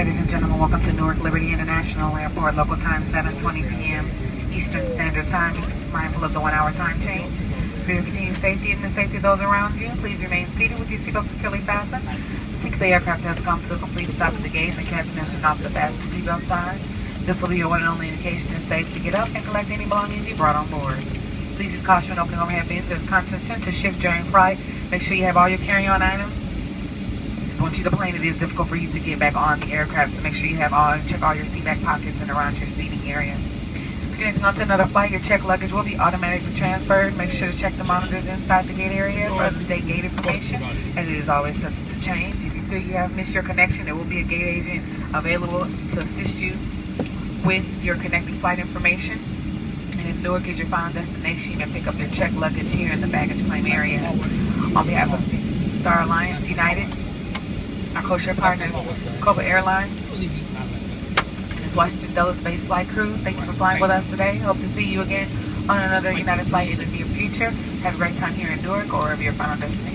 Ladies and gentlemen, welcome to Newark Liberty International Airport, local time 7:20 p.m. Eastern Standard Time. Mindful of the 1 hour time change. For your continued safety and the safety of those around you, please remain seated with your seatbelt securely fastened. Since the aircraft has come to a complete stop at the gate and the captain has turned off the fasten seatbelt sign, this will be your one and only indication it's safe to get up and collect any belongings you brought on board. Please use caution when opening overhead bins as contents tend to shift during flight. Make sure you have all your carry-on items. Once you deplane, it is difficult for you to get back on the aircraft, so make sure you have check all your seat back pockets and around your seating area. If you're connecting onto another flight, your checked luggage will be automatically transferred. Make sure to check the monitors inside the gate area for up-to-date gate information, and it is always subject to change. If you feel you have missed your connection, there will be a gate agent available to assist you with your connecting flight information. And if Newark is your final destination, you can pick up your checked luggage here in the baggage claim area. On behalf of Star Alliance, United, our codeshare partner, Copa Airlines, and Washington Dulles Space Flight Crew, thank you for flying with us today. Hope to see you again on another United flight in the near future. Have a great time here in Newark or wherever your final destination.